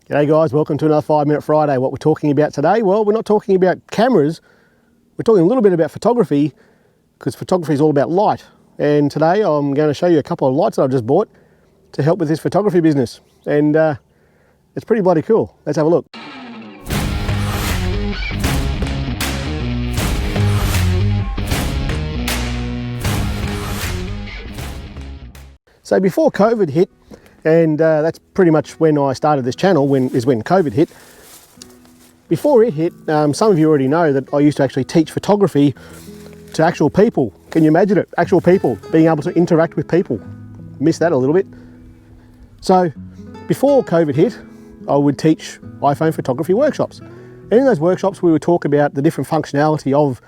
G'day guys, welcome to another 5 Minute Friday. What we're talking about today, well, we're not talking about cameras, we're talking a little bit about photography, because photography is all about light. And today I'm going to show you a couple of lights that I've just bought to help with this photography business. And it's pretty bloody cool. Let's have a look. So before COVID hit, and that's pretty much when I started this channel, when COVID hit. Before it hit, some of you already know that I used to actually teach photography to actual people. Can you imagine it? Actual people, being able to interact with people. Missed that a little bit. So before COVID hit, I would teach iPhone photography workshops. And in those workshops, we would talk about the different functionality of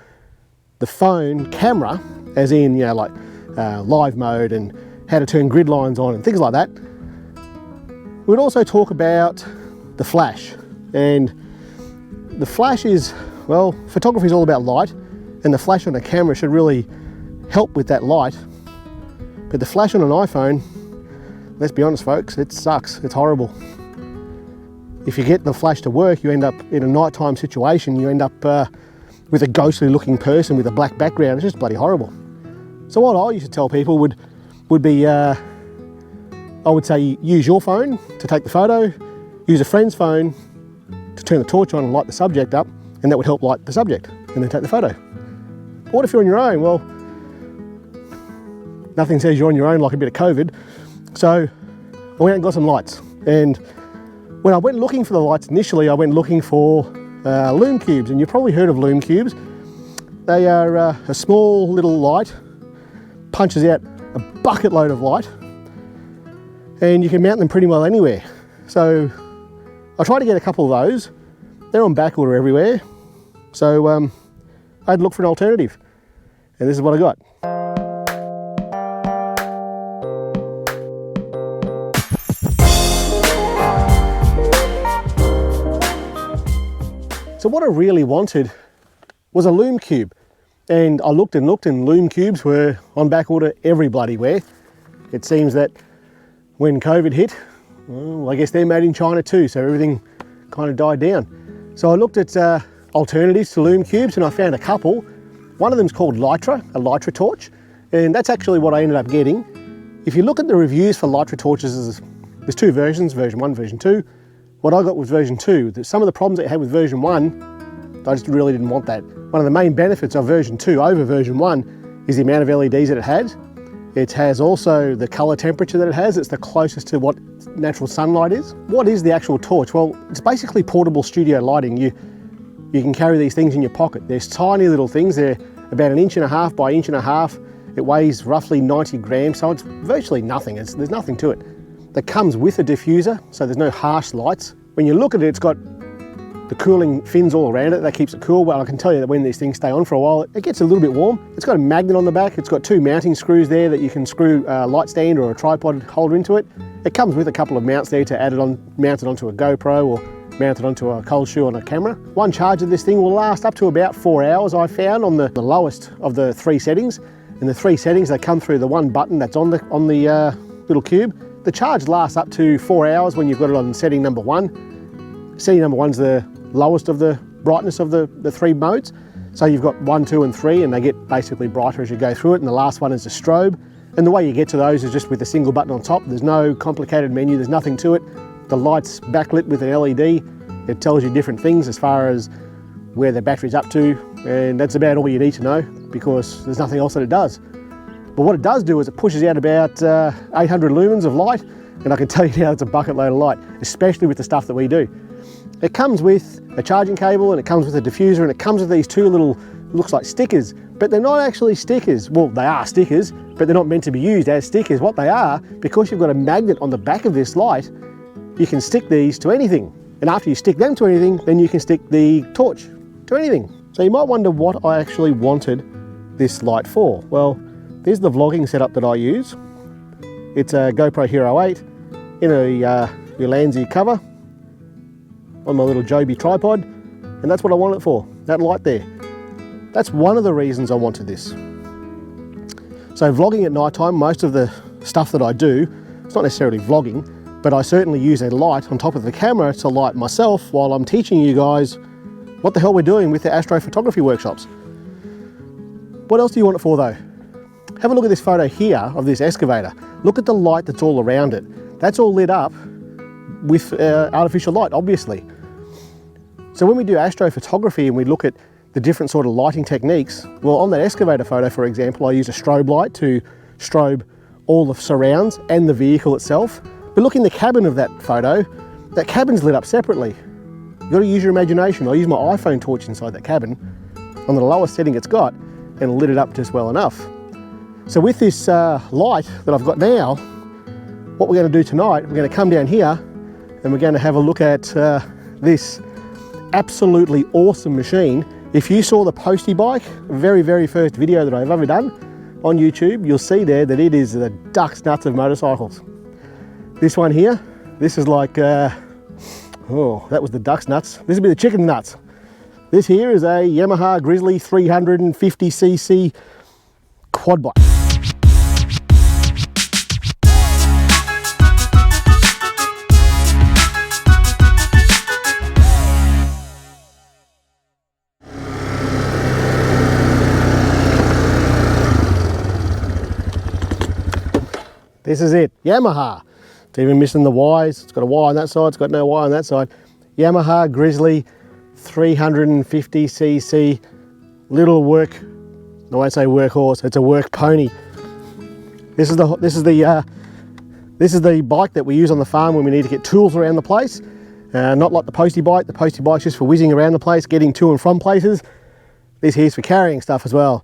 the phone camera, as in, like live mode and how to turn grid lines on and things like that. We'd also talk about the flash, and the flash is, well, photography is all about light, and the flash on a camera should really help with that light. But the flash on an iPhone, let's be honest folks, it sucks, it's horrible. If you get the flash to work, you end up in a nighttime situation, you end up with a ghostly looking person with a black background. It's just bloody horrible. So what I used to tell people would be, I would say use your phone to take the photo, use a friend's phone to turn the torch on and light the subject up, and that would help light the subject, and then take the photo. But what if you're on your own? Well, nothing says you're on your own like a bit of COVID. So I went and got some lights, and when I went looking for the lights initially, I went looking for lume cubes, and you've probably heard of lume cubes. They are a small little light, punches out a bucket load of light, and you can mount them pretty well anywhere. So I tried to get a couple of those. They're on back order everywhere. So I had to look for an alternative, and this is what I got. So what I really wanted was a lume cube, and I looked and looked, and lume cubes were on back order every bloody where. It seems that when COVID hit, well, I guess they're made in China too, so everything kind of died down. So I looked at alternatives to lume cubes, and I found a couple. One of them's called Litra, a Litra torch, and that's actually what I ended up getting. If you look at the reviews for Litra torches, there's two versions, version 1, version 2. What I got was version 2. Some of the problems that it had with version 1, I just really didn't want that. One of the main benefits of version 2 over version 1 is the amount of LEDs that it had. It has also the color temperature that it has. It's the closest to what natural sunlight is. What is the actual torch? Well, it's basically portable studio lighting. You can carry these things in your pocket. There's tiny little things. They're about 1.5 inches by 1.5 inches. It weighs roughly 90 grams, so it's virtually nothing. There's nothing to it. That comes with a diffuser, so there's no harsh lights. When you look at it, it's got the cooling fins all around it. That keeps it cool. Well, I can tell you that when these things stay on for a while, it gets a little bit warm. It's got a magnet on the back. It's got 2 mounting screws there that you can screw a light stand or a tripod holder into it. It comes with a couple of mounts there to mount it onto a GoPro or mount it onto a cold shoe on a camera. One charge of this thing will last up to about 4 hours, I found, on the lowest of the 3 settings. And the 3 settings, they come through the one button that's on the little cube. The charge lasts up to 4 hours when you've got it on setting number 1. Setting number 1's the lowest of the brightness of the 3 modes. So you've got 1, 2 and 3, and they get basically brighter as you go through it, and the last one is a strobe. And the way you get to those is just with a single button on top. There's no complicated menu, there's nothing to it. The light's backlit with an LED. It tells you different things as far as where the battery's up to, and that's about all you need to know, because there's nothing else that it does. But what it does do is it pushes out about 800 lumens of light, and I can tell you now it's a bucket load of light, especially with the stuff that we do. It comes with a charging cable, and it comes with a diffuser, and it comes with these 2 little, looks like stickers, but they're not actually stickers. Well, they are stickers, but they're not meant to be used as stickers. What they are, because you've got a magnet on the back of this light, you can stick these to anything. And after you stick them to anything, then you can stick the torch to anything. So you might wonder what I actually wanted this light for. Well, there's the vlogging setup that I use. It's a GoPro Hero 8 in a Ulanzi cover on my little Joby tripod, and that's what I want it for, that light there. That's one of the reasons I wanted this. So vlogging at night time, most of the stuff that I do, it's not necessarily vlogging, but I certainly use a light on top of the camera to light myself while I'm teaching you guys what the hell we're doing with the astrophotography workshops. What else do you want it for though? Have a look at this photo here of this excavator. Look at the light that's all around it. That's all lit up with artificial light, obviously. So when we do astrophotography and we look at the different sort of lighting techniques, well, on that excavator photo, for example, I use a strobe light to strobe all the surrounds and the vehicle itself. But look in the cabin of that photo, that cabin's lit up separately. You've got to use your imagination. I use my iPhone torch inside that cabin on the lowest setting it's got and lit it up just well enough. So with this light that I've got now, what we're going to do tonight, we're going to come down here and we're going to have a look at this absolutely awesome machine. If you saw the Postie bike, very, very first video that I've ever done on YouTube, you'll see there that it is the duck's nuts of motorcycles. This one here, this is like, oh, that was the duck's nuts. This would be the chicken's nuts. This here is a Yamaha Grizzly 350cc quad bike. This is it, Yamaha. It's even missing the Ys. It's got a Y on that side, it's got no Y on that side. Yamaha Grizzly 350cc little work, I won't say workhorse, it's a work pony. This is the bike that we use on the farm when we need to get tools around the place. Not like the Postie bike. The Postie bike's just for whizzing around the place, getting to and from places. This here's for carrying stuff as well.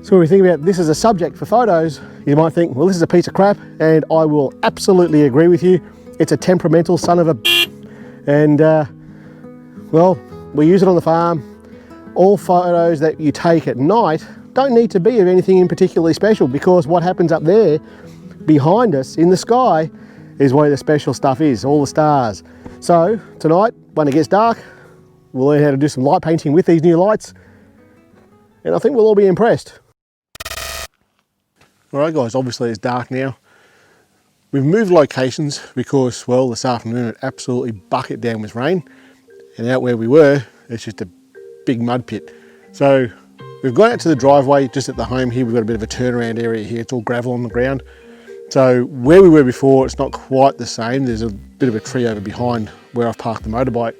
So when we think about this as a subject for photos, you might think, well, this is a piece of crap, and I will absolutely agree with you. It's a temperamental son of a and well, we use it on the farm. All photos that you take at night don't need to be of anything in particularly special, because what happens up there behind us in the sky is where the special stuff is, all the stars. So tonight, when it gets dark, we'll learn how to do some light painting with these new lights, and I think we'll all be impressed. Alright guys, obviously it's dark now. We've moved locations because, well, this afternoon it absolutely bucketed down with rain, and out where we were, it's just a big mud pit. So we've gone out to the driveway just at the home here. We've got a bit of a turnaround area here. It's all gravel on the ground. So where we were before, it's not quite the same. There's a bit of a tree over behind where I've parked the motorbike.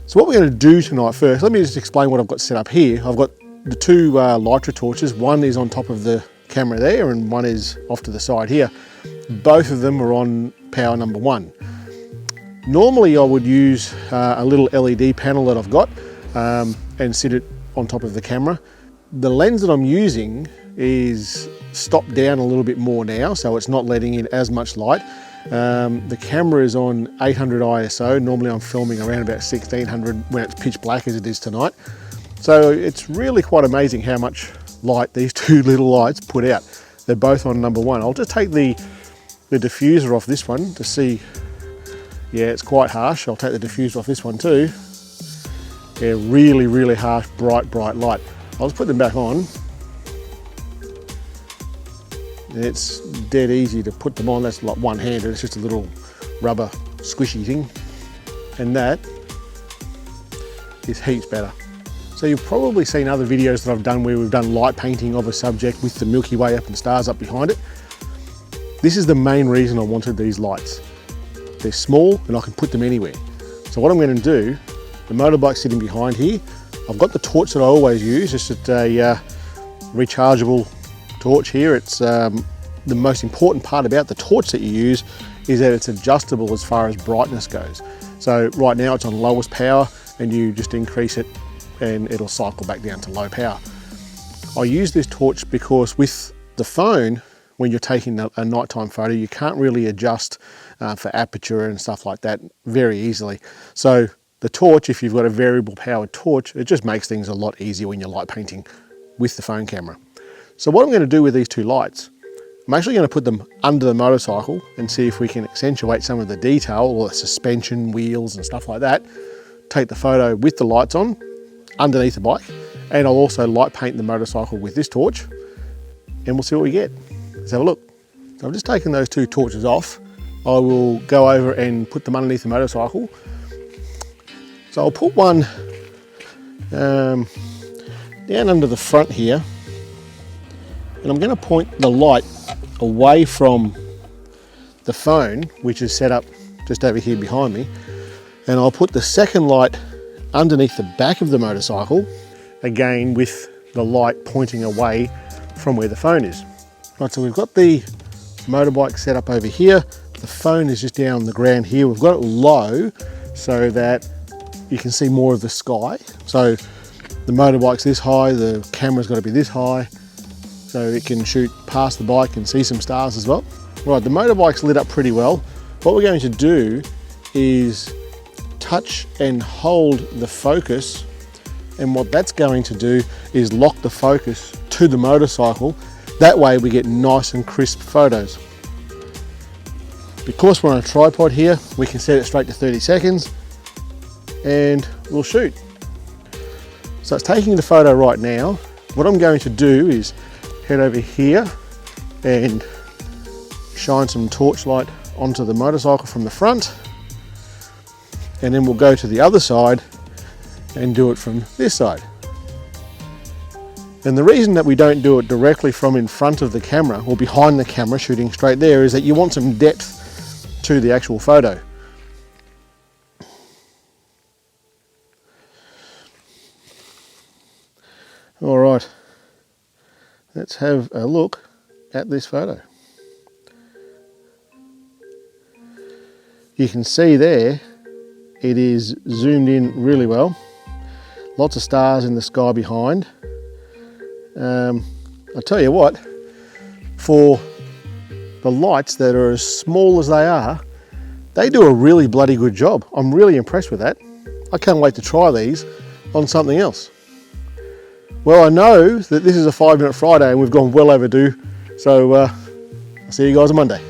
So what we're going to do tonight first, let me just explain what I've got set up here. I've got the two Litra torches. One is on top of the camera there and one is off to the side here. Both of them are on power number 1. Normally I would use a little LED panel that I've got and sit it on top of the camera. The lens that I'm using is stopped down a little bit more now, so it's not letting in as much light. The camera is on 800 ISO. Normally I'm filming around about 1600 when it's pitch black as it is tonight. So it's really quite amazing how much light these two little lights put out. They're both on number 1. I'll just take the diffuser off this one to see. Yeah, it's quite harsh. I'll take the diffuser off this one too. Yeah, really, really harsh, bright light. I'll just put them back on. It's dead easy to put them on. That's like one-handed. It's just a little rubber squishy thing. And that is heaps better. So you've probably seen other videos that I've done where we've done light painting of a subject with the Milky Way up and stars up behind it. This is the main reason I wanted these lights. They're small and I can put them anywhere. So what I'm going to do, the motorbike's sitting behind here. I've got the torch that I always use, just a rechargeable torch here. It's the most important part about the torch that you use is that it's adjustable as far as brightness goes. So right now it's on lowest power and you just increase it and it'll cycle back down to low power. I use this torch because with the phone, when you're taking a nighttime photo, you can't really adjust for aperture and stuff like that very easily. So the torch, if you've got a variable powered torch, it just makes things a lot easier when you're light painting with the phone camera. So what I'm going to do with these two lights, I'm actually going to put them under the motorcycle and see if we can accentuate some of the detail or the suspension, wheels and stuff like that. Take the photo with the lights on underneath the bike, and I'll also light paint the motorcycle with this torch and we'll see what we get. Let's have a look. So I've just taken those two torches off I will go over and put them underneath the motorcycle. So I'll put one down under the front here, and I'm going to point the light away from the phone, which is set up just over here behind me, and I'll put the second light underneath the back of the motorcycle, again with the light pointing away from where the phone is. Right, so we've got the motorbike set up over here. The phone is just down on the ground here. We've got it low so that you can see more of the sky. So the motorbike's this high, the camera's got to be this high, so it can shoot past the bike and see some stars as well. Right, the motorbike's lit up pretty well. What we're going to do is touch and hold the focus, and what that's going to do is lock the focus to the motorcycle. That way we get nice and crisp photos. Because we're on a tripod here, we can set it straight to 30 seconds and we'll shoot. So it's taking the photo right now. What I'm going to do is head over here and shine some torchlight onto the motorcycle from the front, and then we'll go to the other side and do it from this side. And the reason that we don't do it directly from in front of the camera or behind the camera shooting straight there is that you want some depth to the actual photo. All right, let's have a look at this photo. You can see there, it is zoomed in really well. Lots of stars in the sky behind. I'll tell you what, for the lights that are as small as they do a really bloody good job. I'm really impressed with that. I can't wait to try these on something else. Well, I know that this is a 5 Minute Friday and we've gone well overdue, so I'll see you guys on Monday.